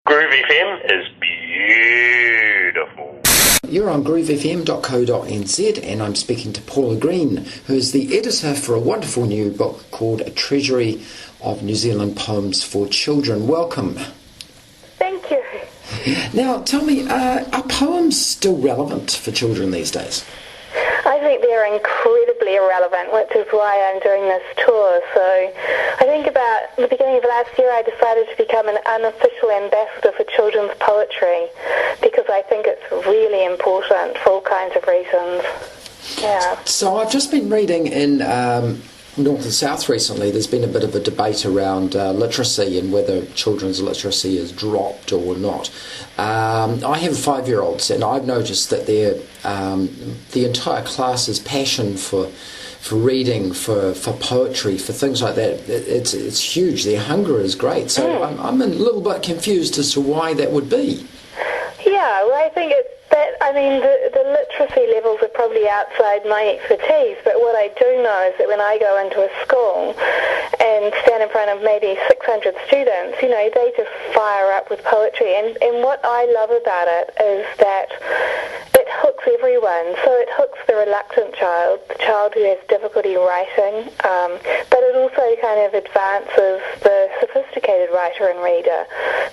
Groove FM is beautiful. You're on groovefm.co.nz and I'm speaking to Paula Green, who's the editor for a wonderful new book called A Treasury of New Zealand Poems for Children. Welcome. Thank you. Now, tell me, are poems still relevant for children these days? I think they're incredibly relevant, which is why I'm doing this tour. So I think about the beginning of last year I decided to become an unofficial ambassador for children's poetry because I think it's really important for all kinds of reasons. Yeah. So I've just been reading in North and South recently, there's been a bit of a debate around literacy and whether children's literacy has dropped or not. I have 5-year-olds and I've noticed that the entire class's passion for reading, for poetry, for things like that, it's huge. Their hunger is great. So I'm a little bit confused as to why that would be. Yeah, well, I think it's that, I mean, the literacy levels are probably outside my expertise, but what I do know is that when I go into a school and stand in front of maybe 600 students, you know, they just fire up with poetry. And what I love about it is that it hooks everyone. So it hooks the reluctant child, the child who has difficulty writing, but it also kind of advances the sophisticated writer and reader.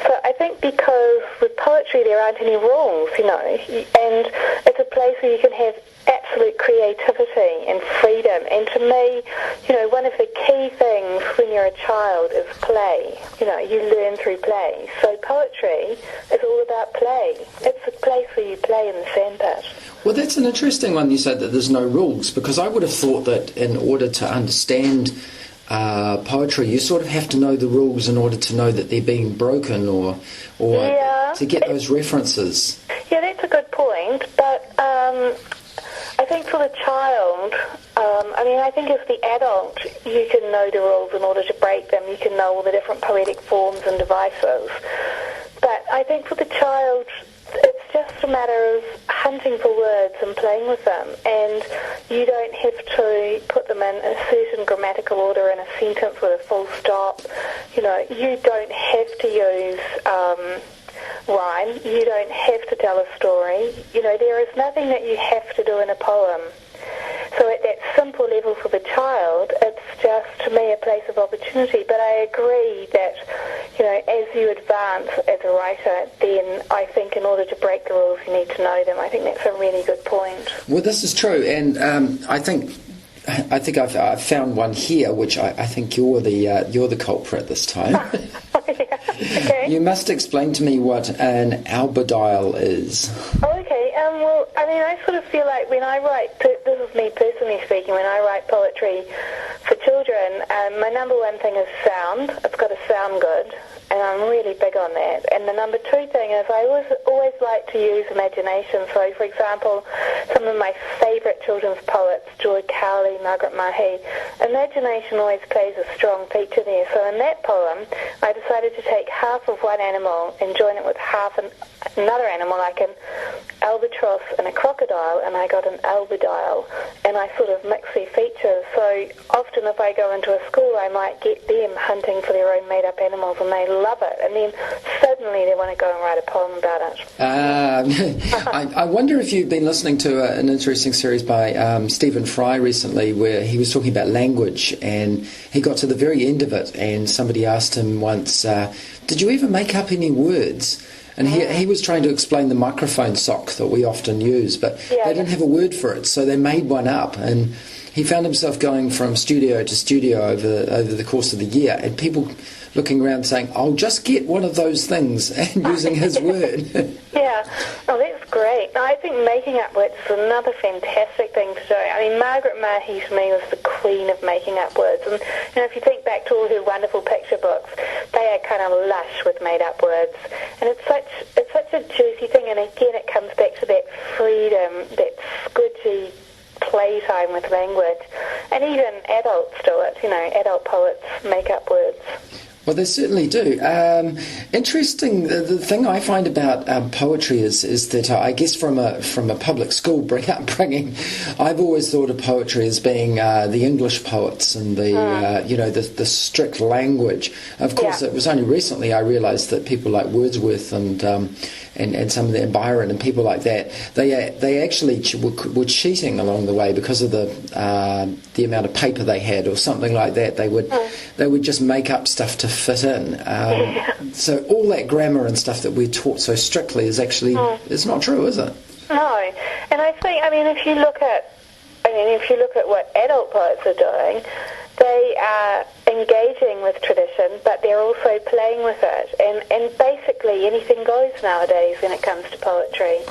So I think because with poetry there aren't any rules, you know, and it's a place where you can have absolute creativity and freedom. And to me, you know, one of the key things when you're a child is play. You know, you learn through play. So poetry is all about play. It's a place where you play in the sandpit. Well, that's an interesting one, you said that there's no rules, because I would have thought that in order to understand poetry, you sort of have to know the rules in order to know that they're being broken or to get those references. Yeah, that's a good point, but I think for the child, I think as the adult, you can know the rules in order to break them. You can know all the different poetic forms and devices. But I think for the child, it's just a matter of hunting for words and playing with them. And you don't have to put them in a certain grammatical order in a sentence with a full stop. You know, you don't have to use rhyme. You don't have to tell a story. You know, there is nothing that you have to do in a poem. So at that simple level for the child, it's just, to me, a place of opportunity. But I agree that, you know, as you advance as a writer, then I think in order to break the rules, you need to know them. I think that's a really good point. Well, this is true, and I think I've found one here, which I think you're the culprit this time. Okay. You must explain to me what an albidile is. Oh, okay. Well, I sort of feel like when I write, this is me personally speaking, when I write poetry for children, my number one thing is sound. It's got to sound good, and I'm really big on that. And the number two thing is I always like to use imagination. So, for example, some of my favourite children's poets, Joy Cowley, Margaret Mahy, imagination always plays a strong feature there. So in that poem, I decided to take half of one animal and join it with half another animal, like an albatross and a crocodile, and I got an albidile, and I sort of mix their features. So often if I go into a school, I might get them hunting for their own made-up animals, and they love it, and then suddenly they want to go and write a poem about it. I wonder if you've been listening to an interesting series by Stephen Fry recently, where he was talking about language, and he got to the very end of it, and somebody asked him once, did you ever make up any words? And he was trying to explain the microphone sock that we often use, but they didn't have a word for it, so they made one up. And he found himself going from studio to studio over the course of the year, and people looking around saying, I'll just get one of those things, and using his word. Yeah, oh, that's great. I think making up words is another fantastic thing to do. I mean, Margaret Mahy to me was the queen of making up words. And you know, if you think back to all her wonderful picture books, they are kind of lush with made-up words. And it's such a juicy thing. And again, it comes back to that freedom, that squidgy playtime with language. And even adults do it. You know, adult poets make up words. Well, they certainly do. Interesting. The thing I find about poetry is that I guess from a public school upbringing, I've always thought of poetry as being the English poets and the strict language. Of course, it was only recently I realised that people like Wordsworth and some of the Byron and people like that, they actually were cheating along the way because of the amount of paper they had or something like that. They would just make up stuff to fit in. So all that grammar and stuff that we're taught so strictly is actually it's not true, is it? No, and I think if you look at what adult poets are doing, they are engaging with tradition, but they're also playing with it, and basically anything goes nowadays when it comes to poetry.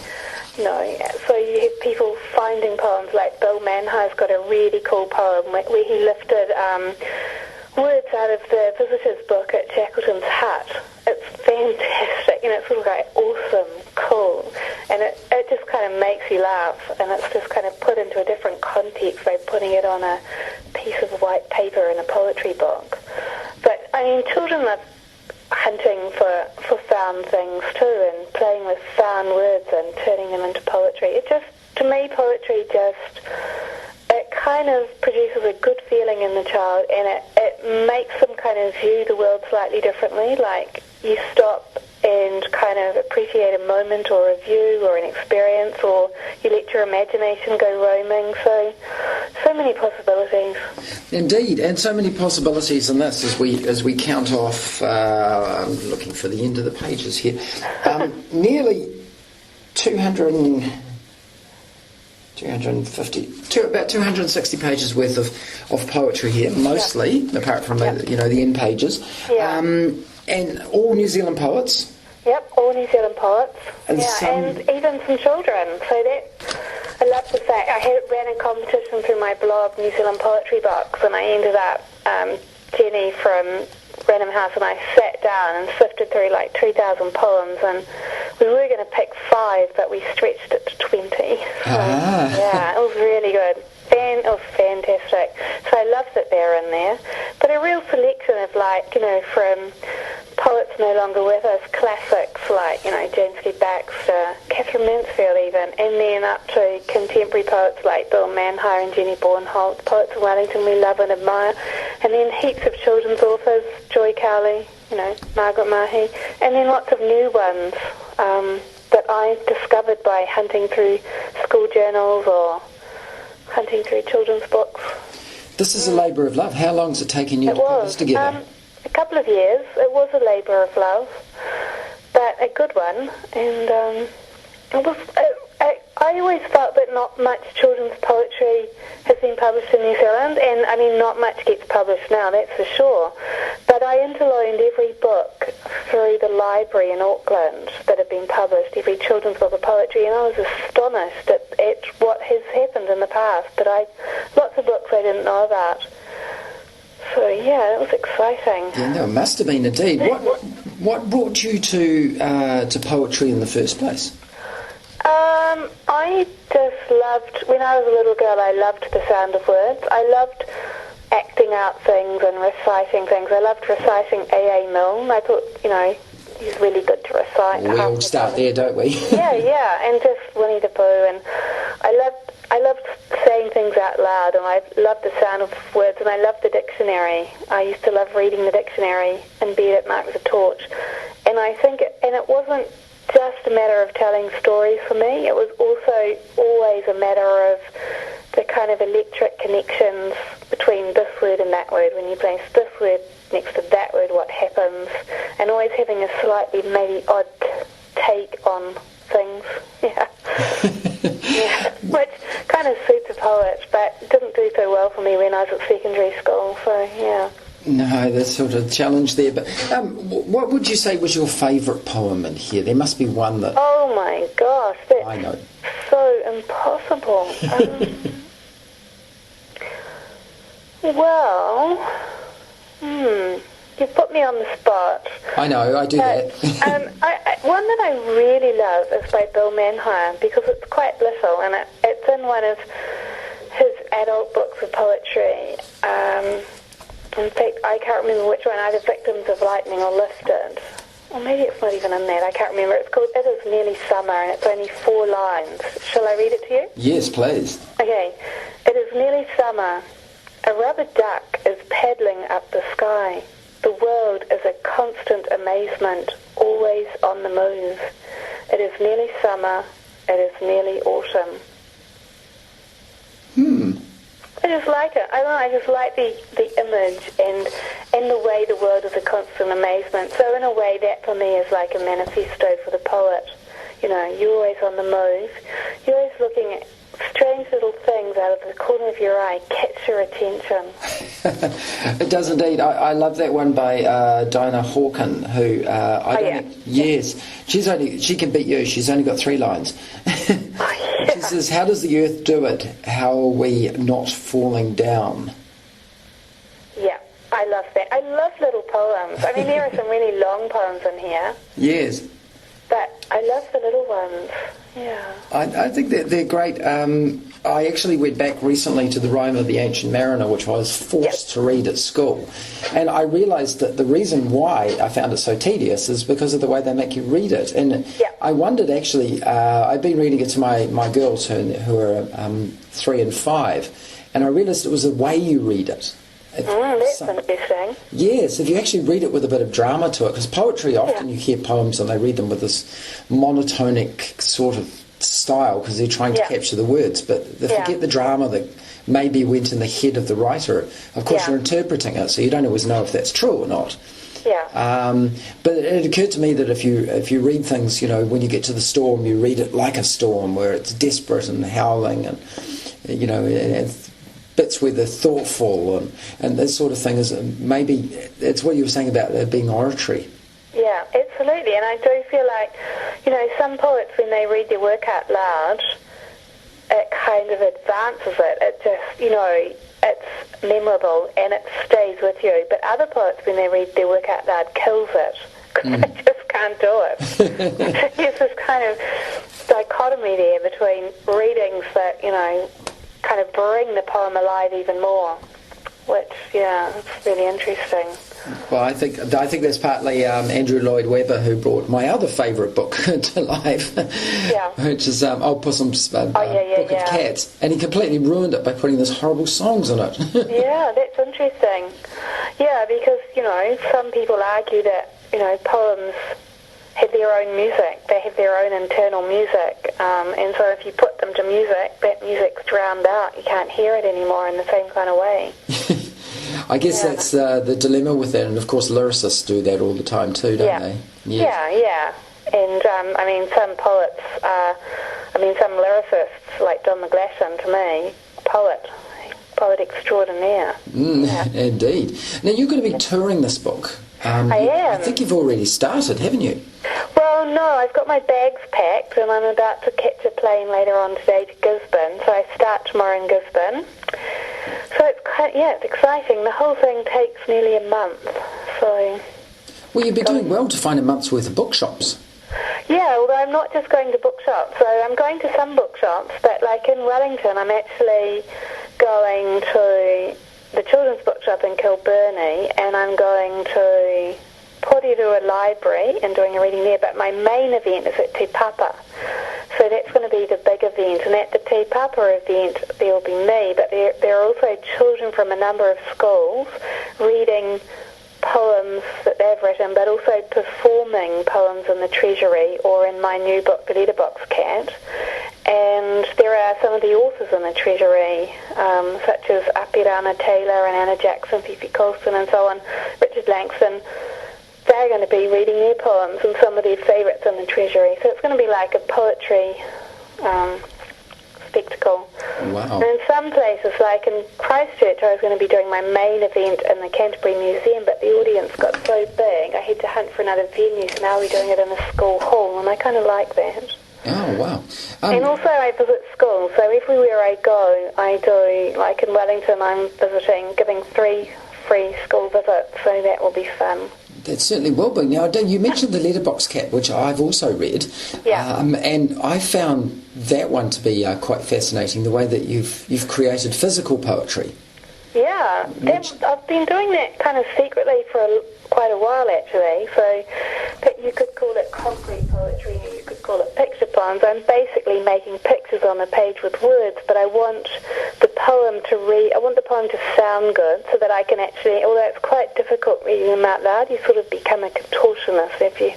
So you have people finding poems like Bill Manhire's got a really cool poem where he lifted words out of the visitor's book at Shackleton's hut. It's fantastic, and it's sort of like awesome, cool, and it just kind of makes you laugh, and it's just kind of put into a different context by putting it on a piece of white paper in a poetry book. But, children are hunting for found things too, and playing with found words and turning them into poetry. To me, poetry it kind of produces a good feeling in the child, and it makes them kind of view the world slightly differently. Like, you stop and kind of appreciate a moment or a view or an experience, or you let your imagination go roaming. So many possibilities. Indeed, and so many possibilities in this as we count off. I'm looking for the end of the pages here. Nearly 260 pages worth of poetry here, mostly, apart from the end pages. Yeah. And all New Zealand poets. Yep, all New Zealand poets. And even some children. So I love the fact I ran a competition through my blog, New Zealand Poetry Box, and I ended up, Jenny from Random House and I sat down and sifted through like 2,000 poems, and we were going to pick 5, but we stretched it to 20. So, yeah, it was really good. It was fantastic. So I love that they're in there. But a real selection of from poets no longer with us, classics like, James K. Baxter, Catherine Mansfield even, and then up to contemporary poets like Bill Manhire and Jenny Bornholt, poets of Wellington we love and admire, and then heaps of children's authors, Joy Cowley, Margaret Mahy, and then lots of new ones that I discovered by hunting through school journals or hunting through children's books. This is a labour of love. How long has it taken you to put this together? A couple of years. It was a labour of love, but a good one. And I always felt that not much children's poetry has been published in New Zealand, and not much gets published now, that's for sure. But I interloined every book through the library in Auckland that had been published, every children's book of poetry, and I was astonished at what has happened in the past. But lots of books I didn't know about. So yeah, it was exciting. Yeah, no, it must have been indeed. What brought you to poetry in the first place? I just loved, when I was a little girl, I loved the sound of words. I loved acting out things and reciting things. I loved reciting A.A. Milne. I thought, he's really good to recite. We all start there, don't we? yeah, and just Winnie the Pooh. And I loved saying things out loud, and I loved the sound of words, and I loved the dictionary. I used to love reading the dictionary in bed at night with a torch. And I think, it wasn't just a matter of telling stories for me. It was also always a matter of the kind of electric connections between this word and that word. When you place this word next to that word, what happens? And always having a slightly maybe odd take on things. Yeah. Yeah. Which kind of suits a poet, but didn't do so well for me when I was at secondary school. So, yeah. No, there's sort of challenge there. But what would you say was your favourite poem in here? There must be one that... Oh, my gosh. That's I know. So impossible. You put me on the spot. I know, I do that. One that I really love is by Bill Manhire, because it's quite little, and it's in one of his adult books of poetry. In fact, I can't remember which one, either Victims of Lightning or Lifted. Or maybe it's not even in that, I can't remember. It's called It Is Nearly Summer, and it's only 4 lines. Shall I read it to you? Yes, please. Okay. It is nearly summer. A rubber duck is paddling up the sky. The world is a constant amazement, always on the move. It is nearly summer. It is nearly autumn. I just like it. I don't know, I just like the image and the way the world is a constant amazement. So in a way, that for me is like a manifesto for the poet. You know, you're always on the move. You're always looking at strange little things out of the corner of your eye, catch your attention. It does indeed. I love that one by Dinah Hawken, who yes, she can beat you. She's only got 3 lines. She says, "How does the earth do it? How are we not falling down?" Yeah, I love that. I love little poems. I mean, there are some really long poems in here. Yes. But I love the little ones. Yeah. I think that they're great. I actually went back recently to The Rime of the Ancient Mariner, which I was forced to read at school. And I realised that the reason why I found it so tedious is because of the way they make you read it. And I wondered, actually, I've been reading it to my girls who are 3 and 5, and I realised it was the way you read it. That's interesting. Yes, if you actually read it with a bit of drama to it, because poetry, often you hear poems and they read them with this monotonic sort of style because they're trying to capture the words, but they forget the drama that maybe went in the head of the writer. Of course, you're interpreting it, so you don't always know if that's true or not. Yeah. But it occurred to me that if you read things, you know, when you get to the storm, you read it like a storm, where it's desperate and howling, and you know, and bits where they're thoughtful and this sort of thing is maybe it's what you were saying about it being oratory. Yeah, absolutely. And I do feel like, you know, some poets, when they read their work out loud, it kind of advances it. It just, you know, it's memorable and it stays with you. But other poets, when they read their work out loud, kills it because they just can't do it. There's this kind of dichotomy there between readings that, you know, kind of bring the poem alive even more, which, it's really interesting. Well, I think that's partly Andrew Lloyd Webber, who brought my other favourite book to life, which is Possum's Book of Cats, and he completely ruined it by putting these horrible songs in it. Yeah, that's interesting. Yeah, because, you know, some people argue that, you know, poems have their own music. They have their own internal music. And so if you put them to music, that music's drowned out. You can't hear it anymore in the same kind of way. I guess that's the dilemma with that. And, of course, lyricists do that all the time too, don't they? Yes. Yeah. And, I mean, some poets, some lyricists, like John McGlashan, to me, poet extraordinaire. Indeed. Now, you're going to be touring this book. I am. I think you've already started, haven't you? Well, no, I've got my bags packed and I'm about to catch a plane later on today to Gisborne. So I start tomorrow in Gisborne. So it's exciting. The whole thing takes nearly a month. So. Well, you'd be doing well to find a month's worth of bookshops. Yeah, although I'm not just going to bookshops. So I'm going to some bookshops, but like in Wellington, I'm actually going to the Children's Bookshop in Kilburney, and I'm going to Porirua Library and doing a reading there, but my main event is at Te Papa. So that's going to be the big event, and at the Te Papa event there will be me, but there are also children from a number of schools reading poems that they've written, but also performing poems in the Treasury or in my new book, The Letterbox Cat. And there are some of the authors in the Treasury, such as Apirana Taylor and Anna Jackson, Fifi Colston and so on, Richard Langston. They're going to be reading their poems and some of their favourites in the Treasury. So it's going to be like a poetry spectacle. Wow. And in some places, like in Christchurch, I was going to be doing my main event in the Canterbury Museum, but the audience got so big, I had to hunt for another venue, so now we're doing it in a school hall, and I kind of like that. Oh, wow. And also I visit schools, so everywhere I go, I do, like in Wellington, I'm giving 3 free school visits, so that will be fun. That certainly will be. Now, you mentioned The Letterbox Cat, which I've also read, and I found that one to be quite fascinating, the way that you've created physical poetry. Yeah, I've been doing that kind of secretly for quite a while, actually. So you could call it concrete poetry, or you could call it picture poems. I'm basically making pictures on a page with words, but I want the poem to sound good, so that I can actually, although it's quite difficult reading them out loud, you sort of become a contortionist if you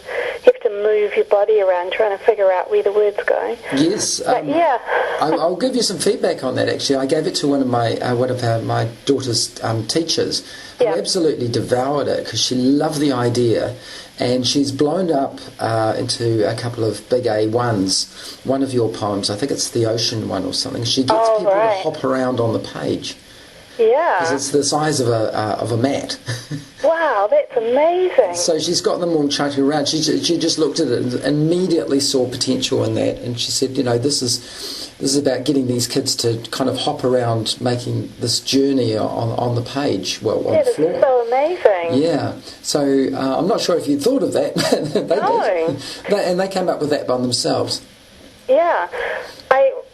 have to move your body around trying to figure out where the words go. Yes, yeah. I'll give you some feedback on that. Actually, I gave it to one of my daughter's teachers, who absolutely devoured it because she loved the idea, and she's blown up into a couple of big A1s. One of your poems, I think it's the ocean one or something. She gets people to hop around on the page. Yeah, because it's the size of a mat. Wow, that's amazing. So she's got them all chucking around. She just looked at it and immediately saw potential in that, and she said, this is about getting these kids to kind of hop around, making this journey on the page, on the floor. That's so amazing. Yeah. So I'm not sure if you thought of that, but they did. And they came up with that by themselves. Yeah.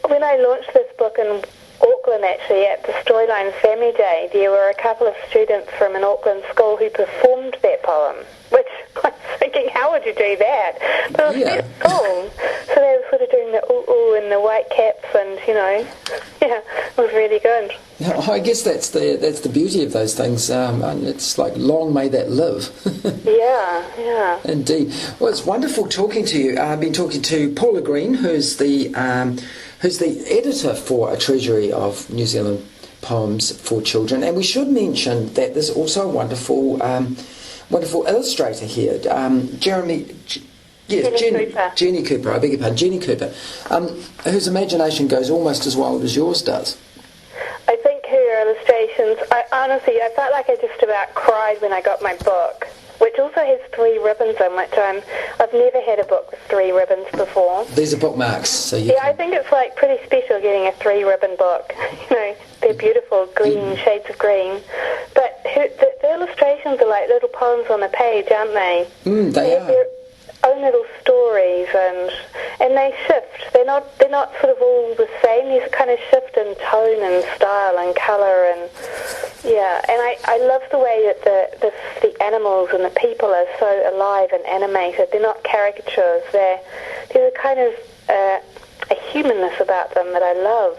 When I launched this book in Auckland, actually, at the Storylines Family Day, there were a couple of students from an Auckland school who performed that poem, which I was thinking, how would you do that? But it was their school, so they were sort of doing the ooh and the white caps, and it was really good. I guess that's the beauty of those things. It's like, long may that live. Yeah. Indeed. Well, it's wonderful talking to you. I've been talking to Paula Green, who's the editor for a Treasury of New Zealand poems for children. And we should mention that there's also a wonderful illustrator here, Jenny Cooper, I beg your pardon, Jenny Cooper, whose imagination goes almost as wild as yours does. I think her illustrations, I felt like I just about cried when I got my book, which also has 3 ribbons on, which I've never had a book with 3 ribbons before. These are bookmarks, so I think it's like pretty special getting a 3-ribbon book. They're beautiful green shades of green, but the illustrations are like little poems on a page, aren't they? They are. Their own little stories, and they shift. They're not sort of all the same. There's kind of shift in tone and style and colour, and I love the way that the animals and the people are so alive and animated. They're not caricatures. There's a kind of a humanness about them that I love.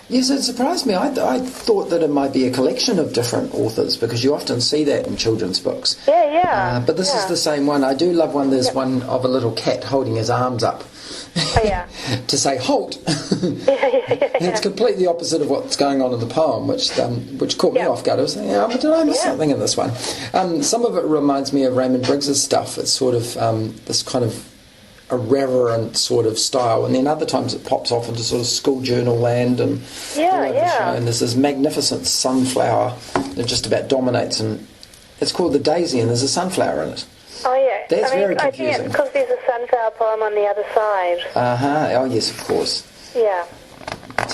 Yes, it surprised me. I thought that it might be a collection of different authors, because you often see that in children's books. Yeah. But this is the same one. I do love one. There's one of a little cat holding his arms up to say halt. It's completely opposite of what's going on in the poem, which caught me off guard. I was thinking, did I miss something in this one? Some of it reminds me of Raymond Briggs's stuff. It's sort of this kind of irreverent sort of style, and then other times it pops off into sort of school journal land and all over the show. And there's this magnificent sunflower that just about dominates, and it's called The Daisy, and there's a sunflower in it. Oh yeah, That's very confusing. I think it's because there's a sunflower poem on the other side. Oh yes, of course. Yeah. But,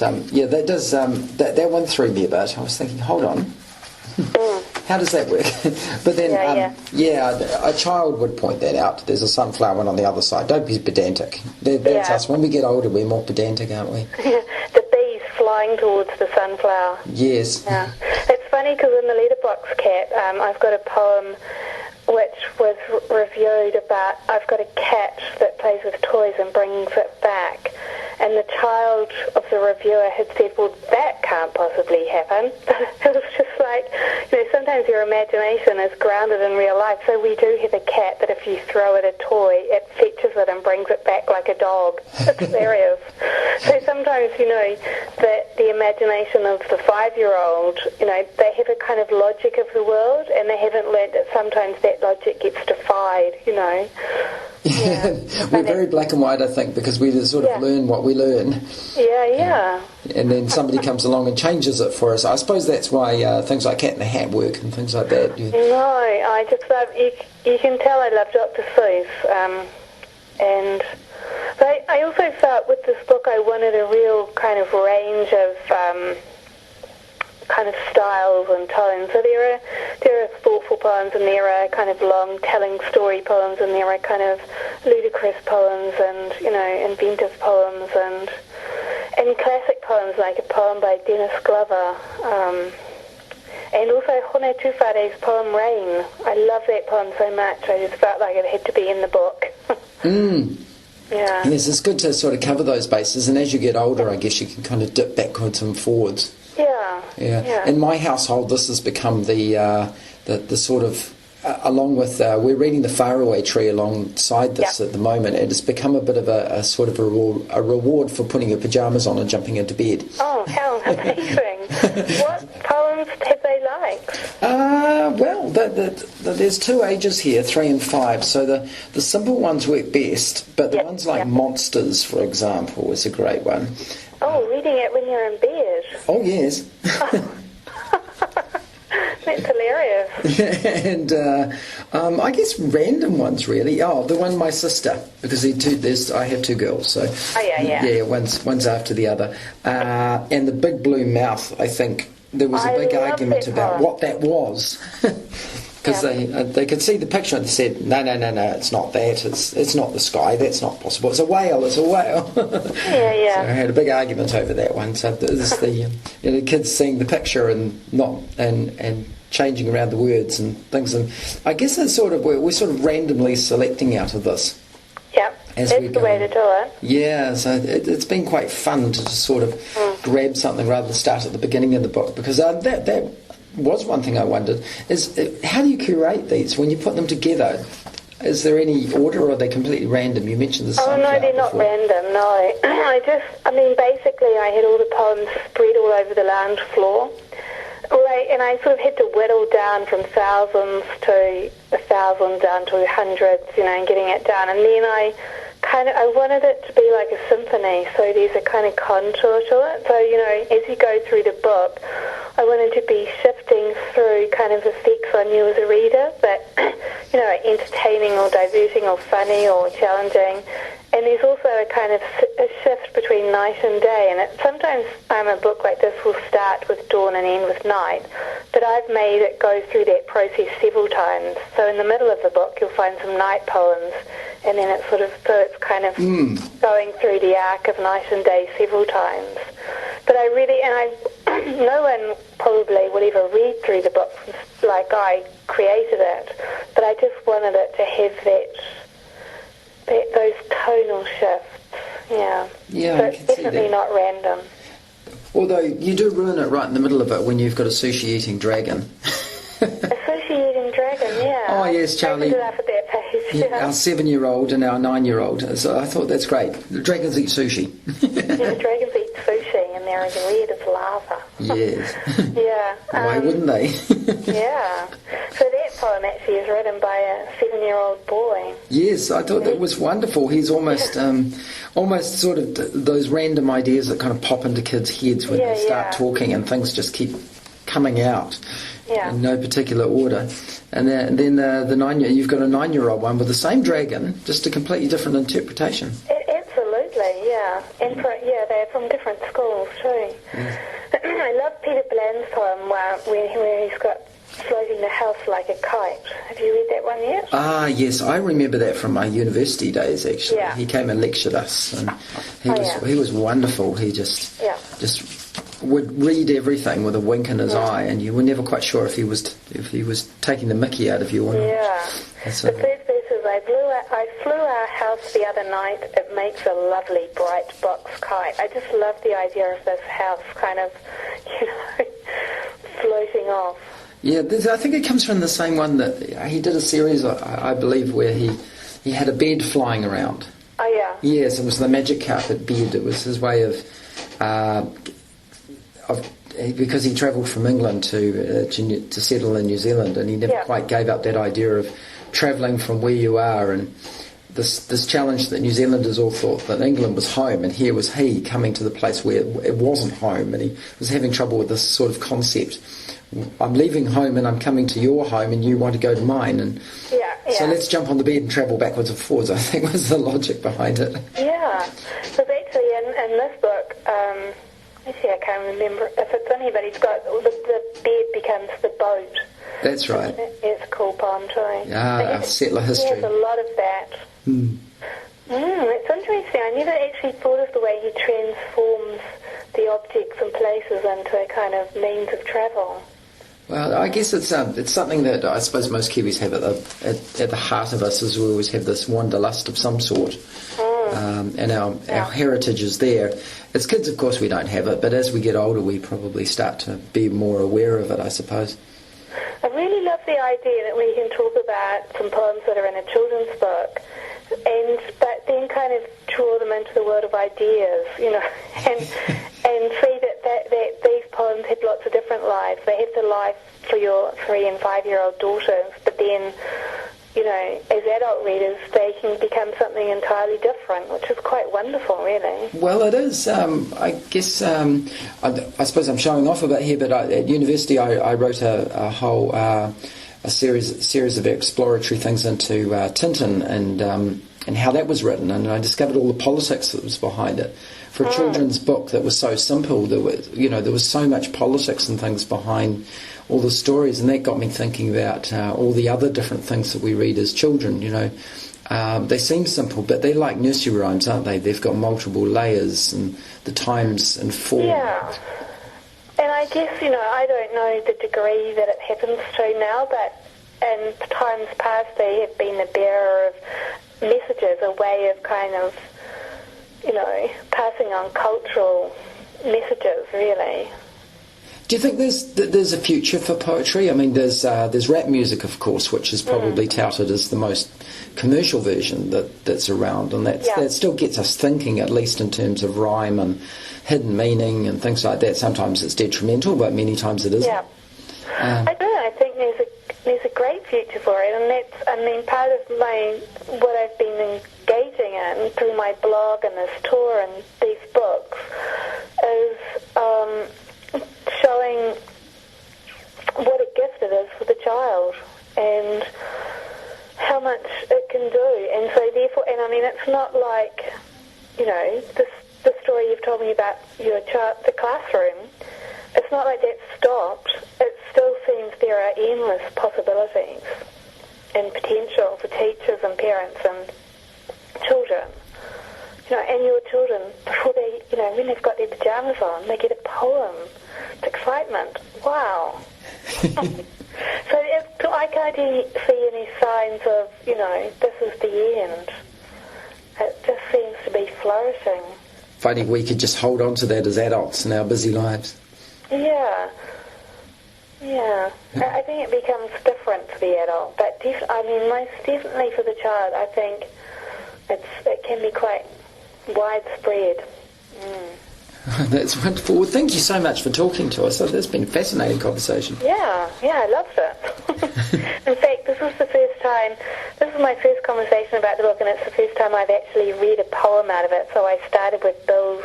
that does that one threw me a bit. I was thinking, hold on. How does that work? But then, a child would point that out. There's a sunflower one on the other side. Don't be pedantic. That's us. When we get older, we're more pedantic, aren't we? The bees flying towards the sunflower. Yes. Yeah. It's funny because in the Letterbox Cat, I've got a poem which was reviewed about, I've got a cat that plays with toys and brings it back. And the child of the reviewer had said, well, that can't possibly happen. It was just like, sometimes your imagination is grounded in real life. So we do have a cat that if you throw it a toy, it fetches it and brings it back like a dog. It's hilarious. So sometimes, that the imagination of the 5-year-old, they have a kind of logic of the world, and they haven't learned that sometimes that logic gets defied, Yeah. We're very black and white, I think, because we sort of learn what we learn. Yeah. And then somebody comes along and changes it for us. I suppose that's why things like Cat in the Hat work and things like that. No, I just love, you can tell I love Dr. Seuss. But I also felt with this book I wanted a real kind of range of kind of styles and tones. So there are thoughtful poems, and there are kind of long telling story poems, and there are kind of ludicrous poems, and inventive poems, and classic poems like a poem by Dennis Glover. And also Hone Tuwhare's poem Rain. I love that poem so much. I just felt like it had to be in the book. Yeah. Yes, it's good to sort of cover those bases, and as you get older, I guess you can kind of dip backwards and forwards. Yeah. In my household, this has become the sort of, along with, we're reading The Faraway Tree alongside this at the moment, and it's become a bit of a sort of a reward for putting your pyjamas on and jumping into bed. Oh, how amazing. What poems have they liked? Well, there's two ages here, 3 and 5, so the simple ones work best, but the ones like Monsters, for example, is a great one. Oh, reading it when you're in bed. Oh, yes. That's hilarious. And I guess random ones, really. Oh, the one my sister, because I have two girls, so one's after the other. And the Big Blue Mouth, I think there was a big argument about what that was. Because they could see the picture and they said, no, it's not that. It's not the sky. That's not possible. It's a whale. It's a whale. So I had a big argument over that one. So there's the kids seeing the picture and and changing around the words and things. And I guess that's sort of we're sort of randomly selecting out of this. Yeah, that's the way to do it. Yeah, so it's been quite fun to just sort of grab something rather than start at the beginning of the book, because that was one thing I wondered, is how do you curate these when you put them together? Is there any order, or are they completely random? You mentioned the sunflower. Oh, no, they're not random, no. Basically I had all the poems spread all over the lounge floor. And I sort of had to whittle down from thousands to 1,000 down to hundreds, and getting it down. And then I wanted it to be like a symphony, so there's a kind of contour to it. So, as you go through the book, I wanted to be shifting through kind of effects on you as a reader, but, entertaining or diverting or funny or challenging. And there's also a kind of a shift between night and day. And sometimes a book like this will start with dawn and end with night, but I've made it go through that process several times. So in the middle of the book, you'll find some night poems, and then it's it's kind of going through the arc of night and day several times. But no one probably will ever read through the book like I created it, but I just wanted it to have those tonal shifts, so it's definitely not random. Although you do ruin it right in the middle of it when you've got a sushi-eating dragon. A sushi-eating dragon, yeah. Oh, yes, Charlie. I ended up at that page. Our 7-year-old and our 9-year-old. So I thought that's great. The dragons eat sushi. The dragons eat sushi, and they're as weird as lava. Yes. Yeah. Why wouldn't they? Yeah. So that poem actually is written by a 7-year-old boy. Yes, I thought that was wonderful. He's almost sort of those random ideas that kind of pop into kids' heads when they start talking, and things just keep coming out in no particular order. And then the 9-year, you've got a 9-year-old one with the same dragon, just a completely different interpretation. Absolutely, yeah. And they're from different schools too. Yes. I love Peter Bland's poem where he's got floating the house like a kite. Have you read that one yet? Ah, yes, I remember that from my university days, actually. Yeah. He came and lectured us, and he was wonderful. He just would read everything with a wink in his eye, and you were never quite sure if he was taking the mickey out of you or not. Yeah. The third piece is, I flew our house the other night. It makes a lovely bright box kite. I just love the idea of this house kind of, floating off. Yeah, I think it comes from the same one that he did a series, I believe, where he had a bed flying around. Oh, yeah. Yes, it was the magic carpet bed. It was his way of because he travelled from England to settle in New Zealand, and he never quite gave up that idea of travelling from where you are, and this challenge that New Zealanders all thought that England was home, and here was he coming to the place where it wasn't home, and he was having trouble with this sort of concept. I'm leaving home and I'm coming to your home, and you want to go to mine, and so let's jump on the bed and travel backwards and forwards, I think was the logic behind it. Yeah, because actually in this book, actually I can't remember if it's in here, but he's got the bed becomes the boat. That's right. It's a cool poem too. Our settler history. There's a lot of that. It's interesting. I never actually thought of the way he transforms the objects and places into a kind of means of travel. Well, I guess it's something that I suppose most Kiwis have at the heart of us, is we always have this wanderlust of some sort, and our heritage is there. As kids, of course, we don't have it, but as we get older, we probably start to be more aware of it, I suppose. I really love the idea that we can talk about some poems that are in a children's book, but then kind of draw them into the world of ideas, and see that these poems have lots of different lives. They have the life for your 3 and 5-year-old daughters, but then, as adult readers, they can become something entirely different, which is quite wonderful, really. Well, it is. I guess I suppose I'm showing off a bit here, but at university I wrote a whole a series of exploratory things into Tintin and how that was written, and I discovered all the politics that was behind it. For a children's book that was so simple, there was so much politics and things behind all the stories, and that got me thinking about all the other different things that we read as children. They seem simple, but they're like nursery rhymes, aren't they? They've got multiple layers and the times and form. Yeah, and I guess, I don't know the degree that it happens to now, but in times past they have been the bearer of messages, a way of kind of, passing on cultural messages, really. Do you think there's a future for poetry? I mean, there's rap music, of course, which is probably touted as the most commercial version that's around, and that still gets us thinking, at least in terms of rhyme and hidden meaning and things like that. Sometimes it's detrimental, but many times it isn't. Yeah. I don't know. I think there's a great future for it, and that's, part of what I've been engaging in through my blog and this tour and these books is showing what a gift it is for the child and how much it can do. And so therefore, it's not like, the story you've told me about your child, the classroom, it's not like that's stopped. It still seems there are endless possibilities and potential for teachers and parents and children. And your children, before they, when they've got their pyjamas on, they get a poem. It's excitement. Wow. So I can't see any signs of, this is the end. It just seems to be flourishing. If only we could just hold on to that as adults in our busy lives. Yeah. I think it becomes different for the adult, but most definitely for the child, I think it can be quite widespread. That's wonderful. Well, thank you so much for talking to us. It's been a fascinating conversation. Yeah, I loved it. In fact, this is my first conversation about the book, and it's the first time I've actually read a poem out of it. So I started with Bill's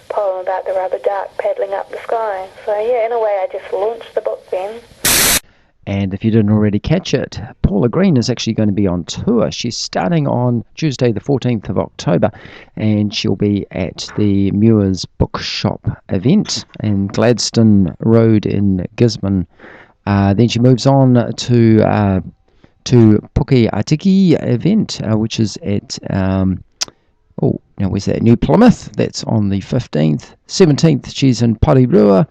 poem about the rubber duck paddling up the sky. So yeah, in a way I just launched the book then. And if you didn't already catch it, Paula Green is actually going to be on tour. She's starting on Tuesday the 14th of October, and she'll be at the Muir's Bookshop event in Gladstone Road in Gisborne. Then she moves on to Puke Atiki event, which is at where's that? New Plymouth. That's on the 15th. 17th, she's in Parirua.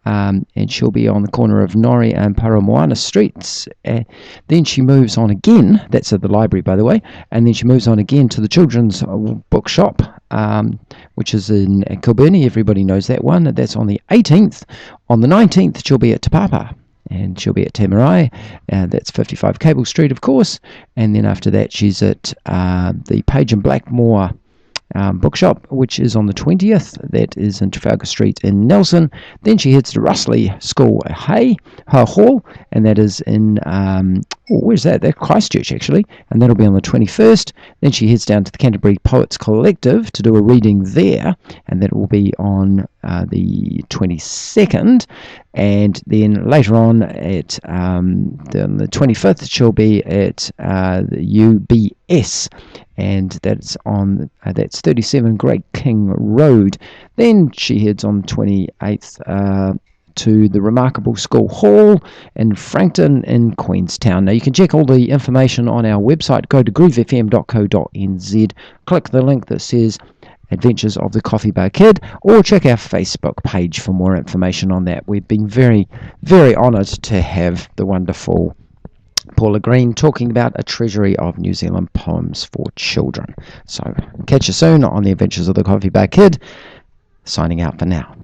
And she'll be on the corner of Nori and Paramoana Streets. Then she moves on again, that's at the library by the way, and then she moves on again to the Children's Bookshop, which is in Kilburnie. Everybody knows that one. That's on the 18th. On the 19th, she'll be at Te Papa, and she'll be at Te Marae. That's 55 Cable Street, of course. And then after that, she's at the Page and Blackmore bookshop, which is on the 20th. That is in Trafalgar Street in Nelson. Then she heads to Russley School Hall, and that is in where's that? That's Christchurch actually, and that'll be on the 21st. Then she heads down to the Canterbury Poets Collective to do a reading there, and that will be on the 22nd. And then later on at the 25th, she'll be at the UBS, and that's on that's 37 Great King Road. Then she heads on the 28th to the Remarkable School Hall in Frankton in Queenstown. Now you can check all the information on our website. Go to groovefm.co.nz, click the link that says Adventures of the CoffeeBar Kid, or check our Facebook page for more information on that. We've been very, very honoured to have the wonderful Paula Green talking about a treasury of New Zealand poems for children. So catch you soon on the Adventures of the CoffeeBar Kid. Signing out for now.